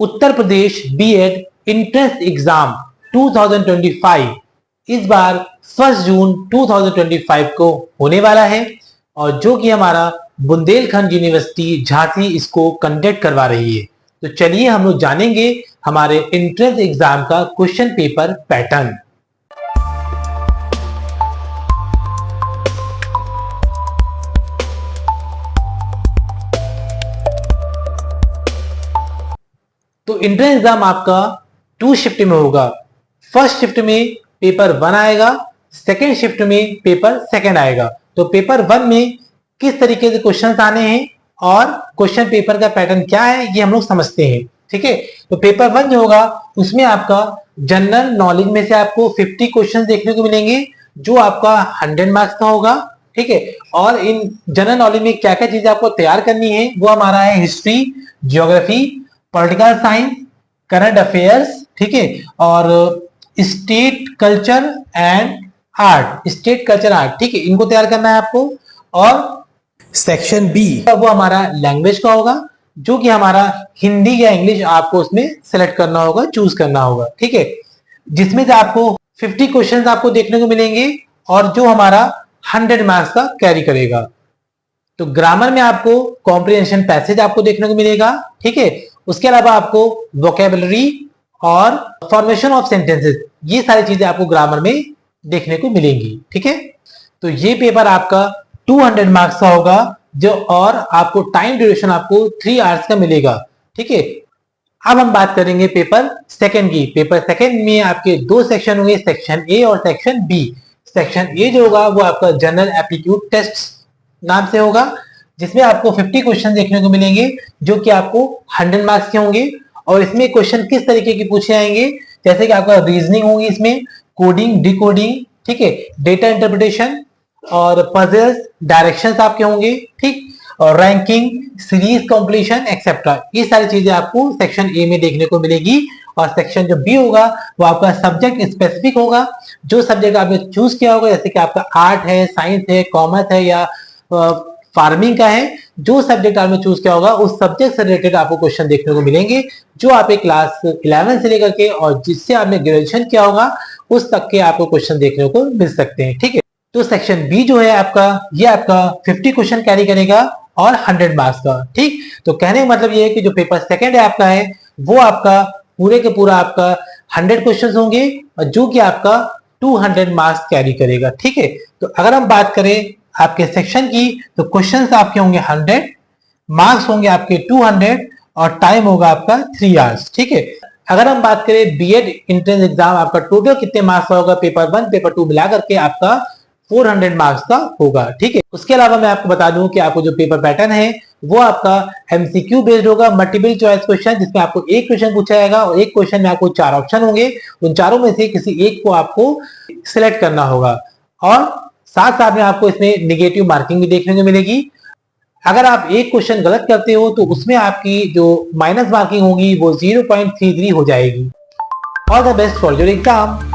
Uttar Pradesh BEd entrance exam 2025 इस बार 1 जून 2025 को होने वाला है और जो कि हमारा बुंदेलखंड यूनिवर्सिटी झांसी इसको कंडक्ट करवा रही है। तो चलिए हम लोग जानेंगे हमारे एंट्रेंस एग्जाम का क्वेश्चन पेपर पैटर्न। तो एंट्रेंस एग्जाम आपका 2 शिफ्ट में होगा। फर्स्ट शिफ्ट में पेपर 1 आएगा, सेकेंड शिफ्ट में पेपर 2 आएगा। तो पेपर 1 में किस तरीके से क्वेश्चंस आने हैं और क्वेश्चन पेपर का पैटर्न क्या है ये हम लोग समझते हैं। ठीक है, तो पेपर 1 जो होगा उसमें आपका जनरल नॉलेज में से आपको 50 क्वेश्चन देखने को मिलेंगे जो आपका 100 मार्क्स का होगा। ठीक है, और इन जनरल नॉलेज में क्या क्या चीजें आपको तैयार करनी है वो हमारा है history, geography, political science, current affairs, ठीक है, और state culture and art, state culture art, ठीक है, इनको तैयार करना है आपको। और सेक्शन बी वो हमारा लैंग्वेज का होगा जो कि हमारा हिंदी या इंग्लिश आपको उसमें सेलेक्ट करना होगा, चूज करना होगा। ठीक है, जिसमें से आपको 50 क्वेश्चंस आपको देखने को मिलेंगे और जो हमारा 100 मार्क्स का कैरी करेगा। तो ग्रामर में आपको कॉम्प्रिहेंशन पैसेज आपको देखने को मिलेगा। ठीक है, उसके अलावा आपको वोकेबलरी और फॉर्मेशन ऑफ सेंटेंसेस, ये सारी चीजें आपको ग्रामर में देखने को मिलेंगी। ठीक है, तो ये पेपर आपका 200 मार्क्स का होगा जो, और आपको टाइम ड्यूरेशन आपको 3 आवर्स का मिलेगा। ठीक है, अब हम बात करेंगे पेपर 2 की। पेपर 2 में आपके 2 सेक्शन होंगे, सेक्शन ए और सेक्शन बी। सेक्शन ए जो होगा वो आपका जनरल एप्टीट्यूड टेस्ट नाम से होगा, जिसमें आपको 50 क्वेश्चन देखने को मिलेंगे जो कि आपको 100 मार्क्स के होंगे। और इसमें क्वेश्चन किस तरीके के पूछे जाएंगे, जैसे कि आपका रीजनिंग होगी, इसमें कोडिंग, डिकोडिंग, ठीक है, डेटा इंटरप्रिटेशन और पजल्स, डायरेक्शंस आपके होंगे, ठीक, और रैंकिंग, सीरीज कंप्लीशन एक्सेट्रा, ये सारी चीजें आपको सेक्शन ए में देखने को मिलेगी। और सेक्शन जो बी होगा वो आपका सब्जेक्ट स्पेसिफिक होगा, जो सब्जेक्ट आपने चूज किया होगा, जैसे कि आपका आर्ट है, साइंस है, कॉमर्स है या फार्मिंग का है, जो सब्जेक्ट आपने चूज किया होगा उस सब्जेक्ट से रिलेटेड आपको क्वेश्चन देखने को मिलेंगे जो आपके क्लास 11 से लेकर के और जिससे आपने ग्रेजुएशन किया होगा उस तक के आपको क्वेश्चन देखने को मिल सकते हैं। ठीक है, तो सेक्शन बी जो है आपका, ये आपका 50 क्वेश्चन कैरी करेगा और 100 मार्क्स का। ठीक, तो कहने का मतलब ये है कि जो पेपर 2 आपका है वो आपका पूरे के पूरा आपका 100 क्वेश्चन होंगे और जो कि आपका 200 मार्क्स कैरी करेगा। ठीक है, तो अगर हम बात करें आपके सेक्शन की तो क्वेश्चंस आपके होंगे 100, मार्क्स होंगे आपके 200 और टाइम होगा आपका 3 आवर्स। ठीक है, अगर हम बात करें बीएड एंट्रेंस एग्जाम आपका टोटल कितने मार्क्स का होगा, पेपर 1 पेपर 2 मिला करके आपका 400 मार्क्स का होगा। ठीक है, उसके अलावा मैं आपको बता दूं कि आपको जो पेपर पैटर्न है वो आपका एमसीक्यू बेस्ड होगा, मल्टीपल चॉइस क्वेश्चन, जिसमें आपको एक क्वेश्चन पूछा जाएगा और एक क्वेश्चन में आपको 4 ऑप्शन होंगे, उन चारों में से किसी एक को आपको सिलेक्ट करना होगा। और साथ साथ में आपको इसमें निगेटिव मार्किंग भी देखने को मिलेगी। अगर आप एक क्वेश्चन गलत करते हो तो उसमें आपकी जो माइनस मार्किंग होगी वो 0.33 हो जाएगी। All the best for your exam.